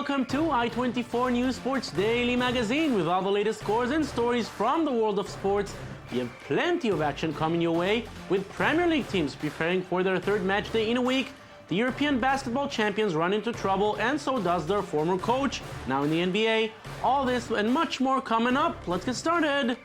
welcome to I24 News Sports Daily Magazine with all the latest scores and stories from the world of sports. We have plenty of action coming your way with Premier League teams preparing for their third match day in a week. The European basketball champions run into trouble, and so does their former coach, now in the NBA. All this and much more coming up. Let's get started.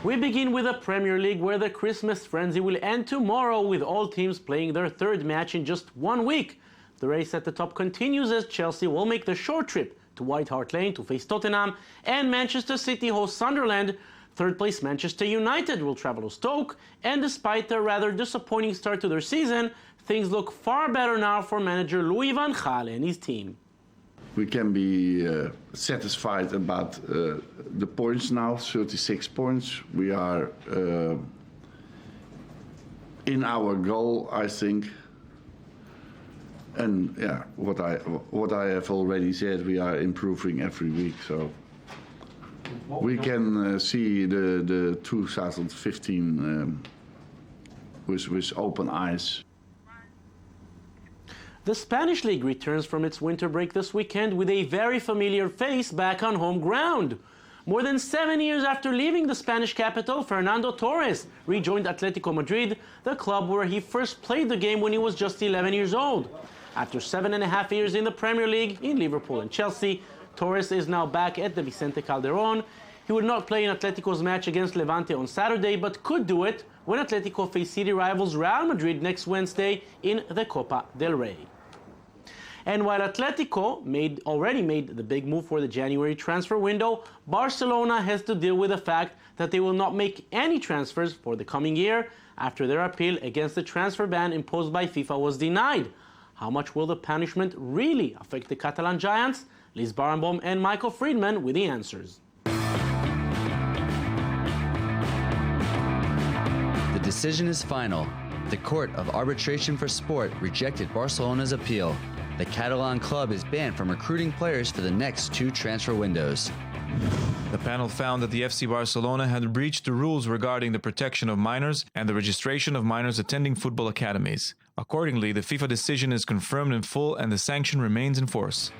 We begin with the Premier League, where the Christmas frenzy will end tomorrow with all teams playing their third match in just 1 week. The race at the top continues as Chelsea will make the short trip to White Hart Lane to face Tottenham, and Manchester City hosts Sunderland. Third place Manchester United will travel to Stoke, and despite their rather disappointing start to their season, things look far better now for manager Louis van Gaal and his team. We can be satisfied about the points now, 36 points. We are in our goal, I think. And yeah, what I have already said, we are improving every week. So we can see the 2015 with open eyes. The Spanish League returns from its winter break this weekend with a very familiar face back on home ground. More than 7 years after leaving the Spanish capital, Fernando Torres rejoined Atletico Madrid, the club where he first played the game when he was just 11 years old. After 7.5 years in the Premier League, in Liverpool and Chelsea, Torres is now back at the Vicente Calderón. He would not play in Atletico's match against Levante on Saturday, but could do it when Atletico face city rivals Real Madrid next Wednesday in the Copa del Rey. And while Atletico already made the big move for the January transfer window, Barcelona has to deal with the fact that they will not make any transfers for the coming year after their appeal against the transfer ban imposed by FIFA was denied. How much will the punishment really affect the Catalan giants? Liz Barenboim and Michael Friedman with the answers. The decision is final. The Court of Arbitration for Sport rejected Barcelona's appeal. The Catalan club is banned from recruiting players for the next 2 transfer windows. The panel found that the FC Barcelona had breached the rules regarding the protection of minors and the registration of minors attending football academies. Accordingly, the FIFA decision is confirmed in full and the sanction remains in force.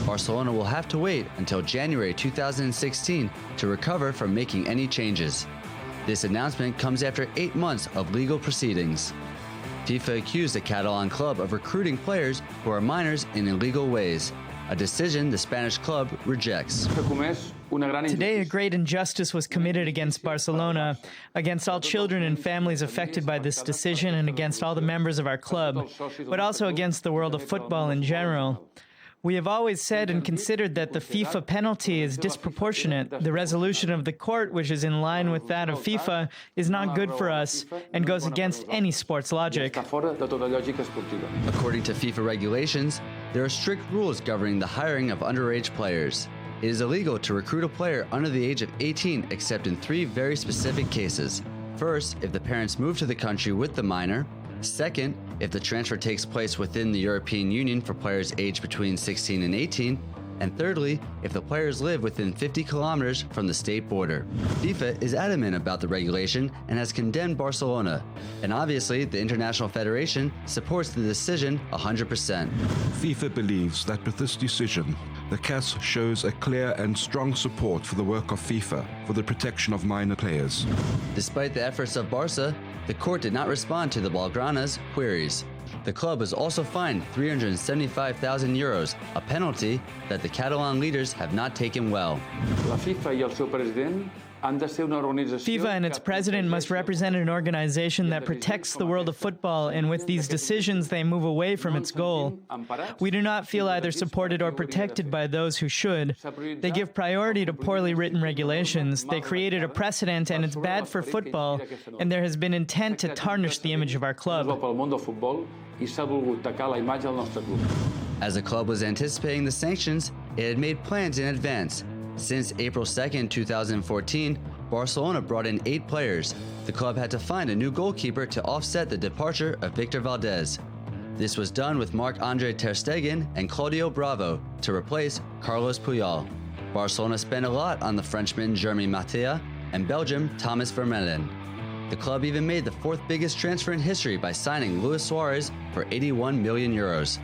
Barcelona will have to wait until January 2016 to recover from making any changes. This announcement comes after 8 months of legal proceedings. FIFA accused the Catalan club of recruiting players who are minors in illegal ways, a decision the Spanish club rejects. Today, a great injustice was committed against Barcelona, against all children and families affected by this decision, and against all the members of our club, but also against the world of football in general. We have always said and considered that the FIFA penalty is disproportionate. The resolution of the court, which is in line with that of FIFA, is not good for us and goes against any sports logic. According to FIFA regulations, there are strict rules governing the hiring of underage players. It is illegal to recruit a player under the age of 18 except in 3 very specific cases. First, if the parents move to the country with the minor. Second, if the transfer takes place within the European Union for players aged between 16 and 18. And thirdly, if the players live within 50 kilometers from the state border. FIFA is adamant about the regulation and has condemned Barcelona. And obviously, the International Federation supports the decision 100%. FIFA believes that with this decision, the CAS shows a clear and strong support for the work of FIFA for the protection of minor players. Despite the efforts of Barca, the court did not respond to the Blaugrana's queries. The club was also fined €375,000, a penalty that the Catalan leaders have not taken well. FIFA and its president must represent an organization that protects the world of football, and with these decisions they move away from its goal. We do not feel either supported or protected by those who should. They give priority to poorly written regulations. They created a precedent, and it's bad for football, and there has been intent to tarnish the image of our club. As the club was anticipating the sanctions, it had made plans in advance. Since April 2, 2014, Barcelona brought in 8 players. The club had to find a new goalkeeper to offset the departure of Victor Valdez. This was done with Marc-Andre ter Stegen and Claudio Bravo to replace Carlos Puyol. Barcelona spent a lot on the Frenchman Jeremy Mathieu and Belgium Thomas Vermaelen. The club even made the fourth biggest transfer in history by signing Luis Suarez for 81 million euros.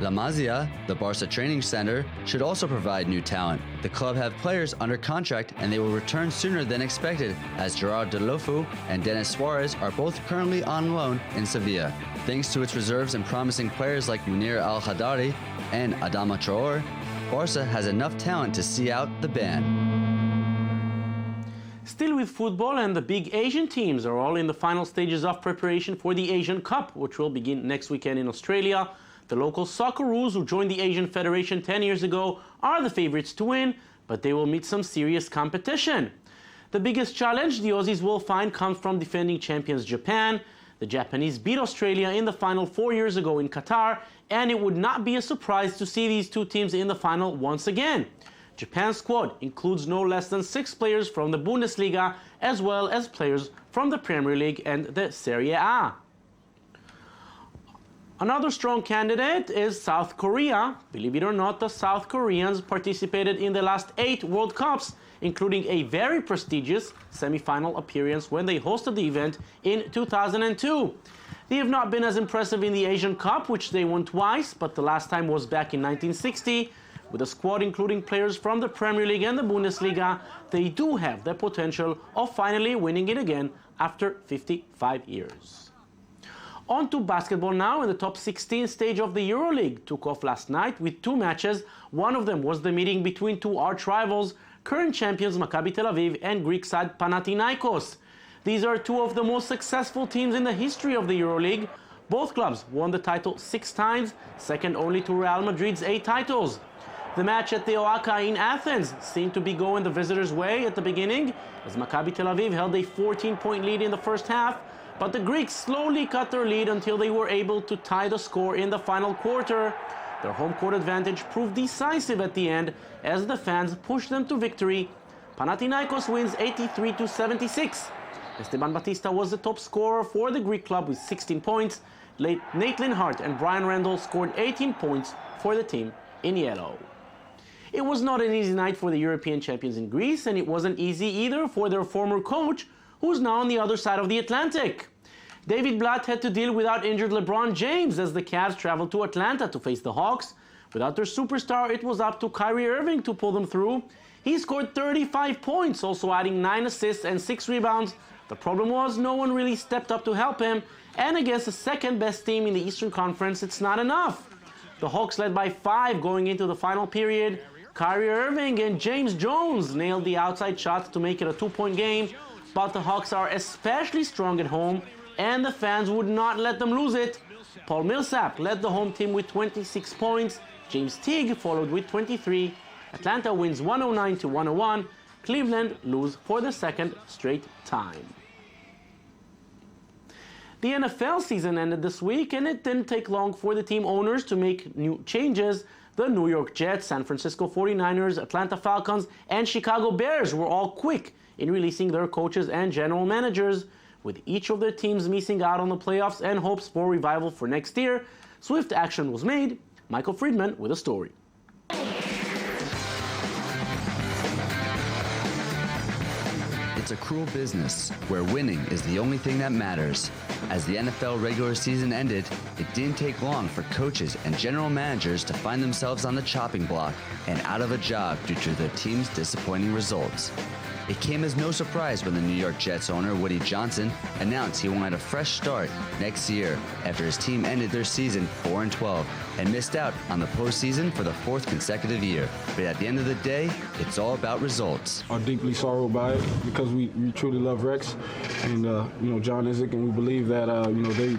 La Masia, the Barca training center, should also provide new talent. The club have players under contract and they will return sooner than expected, as Gerard Deulofeu and Denis Suarez are both currently on loan in Sevilla. Thanks to its reserves and promising players like Munir Al-Haddari and Adama Traore, Barca has enough talent to see out the ban. Still with football, and the big Asian teams are all in the final stages of preparation for the Asian Cup, which will begin next weekend in Australia. The local Socceroos, who joined the Asian Federation 10 years ago, are the favorites to win, but they will meet some serious competition. The biggest challenge the Aussies will find comes from defending champions Japan. The Japanese beat Australia in the final 4 years ago in Qatar, and it would not be a surprise to see these two teams in the final once again. Japan's squad includes no less than 6 players from the Bundesliga, as well as players from the Premier League and the Serie A. Another strong candidate is South Korea. Believe it or not, the South Koreans participated in the last 8 World Cups, including a very prestigious semi-final appearance when they hosted the event in 2002. They have not been as impressive in the Asian Cup, which they won twice, but the last time was back in 1960. With a squad including players from the Premier League and the Bundesliga, they do have the potential of finally winning it again after 55 years. On to basketball now, and the top 16 stage of the EuroLeague took off last night with 2 matches. One of them was the meeting between 2 arch-rivals, current champions Maccabi Tel Aviv and Greek side Panathinaikos. These are 2 of the most successful teams in the history of the EuroLeague. Both clubs won the title 6 times, second only to Real Madrid's 8 titles. The match at the Oaka in Athens seemed to be going the visitors' way at the beginning, as Maccabi Tel Aviv held a 14-point lead in the first half, but the Greeks slowly cut their lead until they were able to tie the score in the final quarter. Their home court advantage proved decisive at the end as the fans pushed them to victory. Panathinaikos wins 83-76. Esteban Batista was the top scorer for the Greek club with 16 points. Nate Linhart and Brian Randall scored 18 points for the team in yellow. It was not an easy night for the European champions in Greece, and it wasn't easy either for their former coach, who's now on the other side of the Atlantic. David Blatt had to deal without injured LeBron James as the Cavs traveled to Atlanta to face the Hawks. Without their superstar, it was up to Kyrie Irving to pull them through. He scored 35 points, also adding 9 assists and 6 rebounds. The problem was no one really stepped up to help him, and against the second best team in the Eastern Conference, it's not enough. The Hawks led by 5 going into the final period. Kyrie Irving and James Jones nailed the outside shots to make it a 2-point game, but the Hawks are especially strong at home, and the fans would not let them lose it. Paul Millsap led the home team with 26 points. James Teague followed with 23. Atlanta wins 109-101. Cleveland lose for the second straight time. The NFL season ended this week, and it didn't take long for the team owners to make new changes. The New York Jets, San Francisco 49ers, Atlanta Falcons, and Chicago Bears were all quick in releasing their coaches and general managers. With each of their teams missing out on the playoffs and hopes for revival for next year, swift action was made. Michael Friedman with a story. It's a cruel business where winning is the only thing that matters. As the NFL regular season ended, it didn't take long for coaches and general managers to find themselves on the chopping block and out of a job due to their team's disappointing results. It came as no surprise when the New York Jets owner Woody Johnson announced he wanted a fresh start next year after his team ended their season 4-12 and missed out on the postseason for the 4th consecutive year. But at the end of the day, it's all about results. Are deeply sorrowed by it because we truly love Rex and John Izek, and we believe that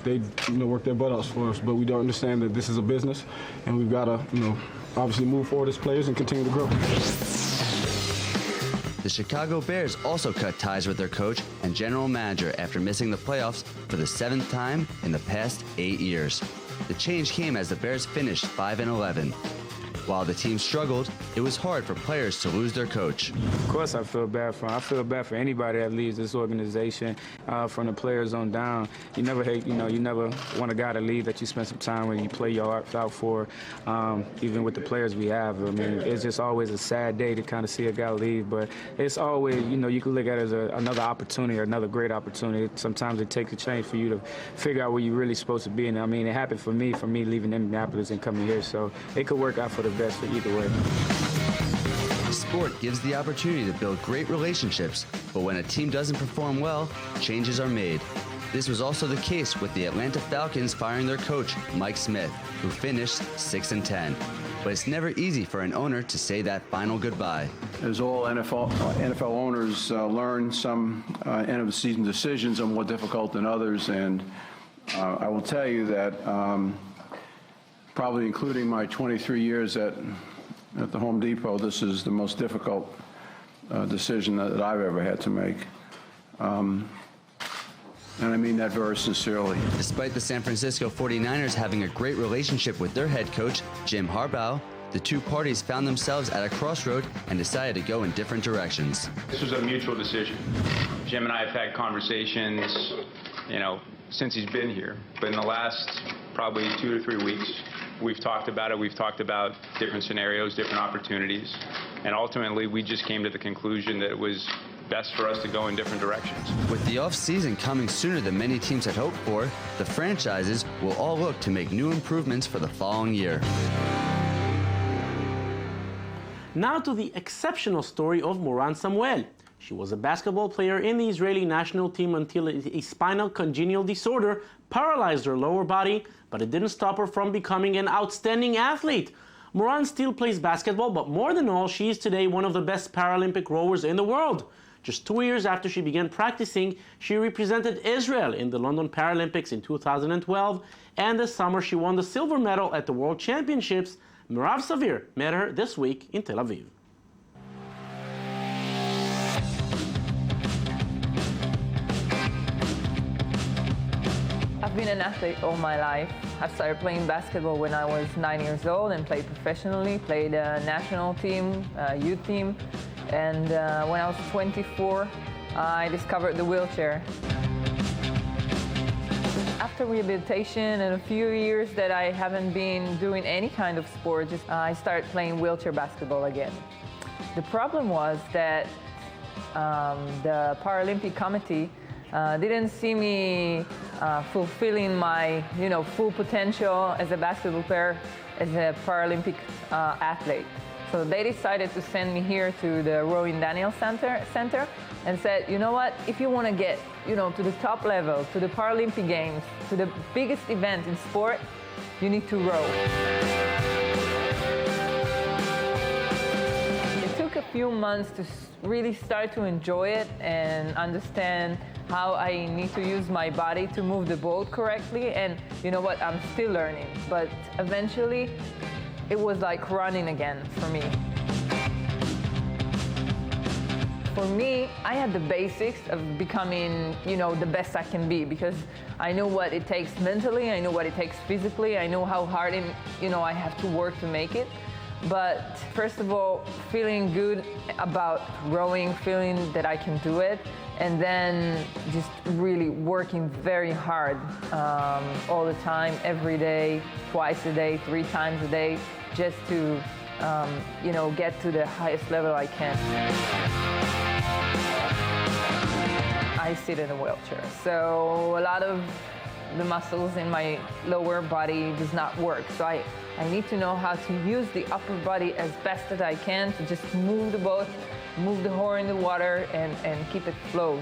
they work their butt off for us. But we don't understand that this is a business, and we've got to obviously move forward as players and continue to grow. The Chicago Bears also cut ties with their coach and general manager after missing the playoffs for the 7th time in the past 8 years. The change came as the Bears finished 5-11. While the team struggled, it was hard for players to lose their coach. Of course I feel bad for him. I feel bad for anybody that leaves this organization, from the players on down. You never hate, you never want a guy to leave that you spend some time with, you play your heart out for, even with the players we have. I mean, it's just always a sad day to kind of see a guy leave, but it's always, you can look at it as another opportunity or another great opportunity. Sometimes it takes a change for you to figure out where you're really supposed to be. And I mean, it happened for me leaving Indianapolis and coming here, so it could work out for the best for either way. Sport gives the opportunity to build great relationships, but when a team doesn't perform well, changes are made. This was also the case with the Atlanta Falcons firing their coach, Mike Smith, who finished 6-10. But it's never easy for an owner to say that final goodbye. As all NFL owners learn, some end-of-the-season decisions are more difficult than others, and I will tell you that probably including my 23 years at the Home Depot, this is the most difficult decision that I've ever had to make. And I mean that very sincerely. Despite the San Francisco 49ers having a great relationship with their head coach, Jim Harbaugh, the two parties found themselves at a crossroad and decided to go in different directions. This was a mutual decision. Jim and I have had conversations, since he's been here. But in the last probably 2 to 3 weeks, we've talked about it. We've talked about different scenarios, different opportunities. And ultimately, we just came to the conclusion that it was best for us to go in different directions. With the off-season coming sooner than many teams had hoped for, the franchises will all look to make new improvements for the following year. Now to the exceptional story of Moran Samuel. She was a basketball player in the Israeli national team until a spinal congenital disorder paralyzed her lower body, but it didn't stop her from becoming an outstanding athlete. Moran still plays basketball, but more than all, she is today one of the best Paralympic rowers in the world. Just 2 years after she began practicing, she represented Israel in the London Paralympics in 2012, and this summer she won the silver medal at the World Championships. Mirav Savir met her this week in Tel Aviv. I've been an athlete all my life. I started playing basketball when I was 9 years old and played professionally, played a national team, youth team. And when I was 24, I discovered the wheelchair. After rehabilitation and a few years that I haven't been doing any kind of sport, I started playing wheelchair basketball again. The problem was that the Paralympic Committee didn't see me fulfilling my, full potential as a basketball player, as a Paralympic athlete. So they decided to send me here to the Rowing Daniel Center and said, you know what, if you want to get, to the top level, to the Paralympic Games, to the biggest event in sport, you need to row. It took a few months to really start to enjoy it and understand how I need to use my body to move the boat correctly. And you know what, I'm still learning, but eventually it was like running again for me. For me, I had the basics of becoming, the best I can be, because I know what it takes mentally, I know what it takes physically, I know how hard I have to work to make it. But first of all, feeling good about rowing, feeling that I can do it, and then just really working very hard all the time, every day, twice a day, 3 times a day, just to get to the highest level I can. I sit in a wheelchair, so a lot of the muscles in my lower body does not work. So I need to know how to use the upper body as best as I can to just move the boat, move the oar in the water, and keep it flow,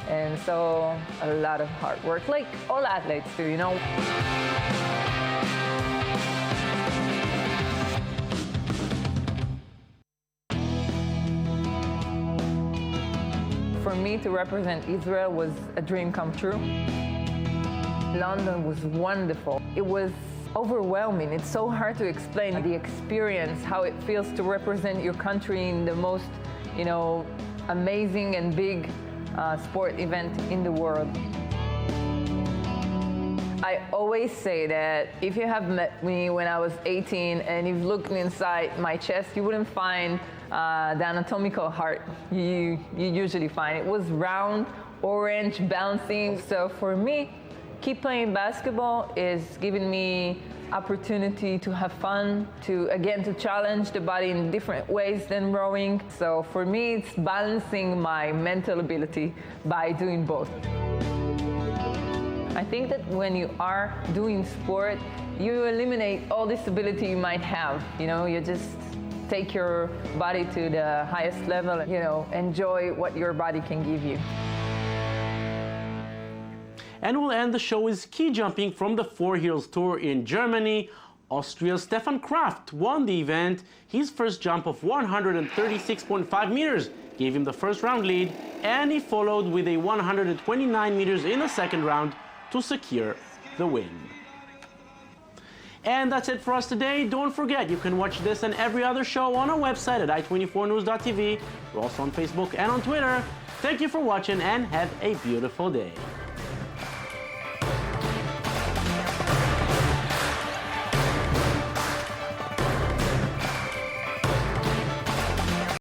And so a lot of hard work, like all athletes do, For me to represent Israel was a dream come true. London was wonderful. It was overwhelming. It's so hard to explain the experience, how it feels to represent your country in the most, amazing and big sport event in the world. I always say that if you have met me when I was 18 and you've looked inside my chest, you wouldn't find the anatomical heart you usually find. It was round, orange, bouncing. So for me, keep playing basketball is giving me opportunity to have fun, to challenge the body in different ways than rowing. So for me, it's balancing my mental ability by doing both. I think that when you are doing sport, you eliminate all disability you might have. You just take your body to the highest level and, enjoy what your body can give you. And we'll end the show with ski jumping from the Four Hills Tour in Germany. Austria's Stefan Kraft won the event. His first jump of 136.5 meters gave him the first round lead, and he followed with a 129 meters in the second round to secure the win. And that's it for us today. Don't forget, you can watch this and every other show on our website at i24news.tv. We're also on Facebook and on Twitter. Thank you for watching and have a beautiful day.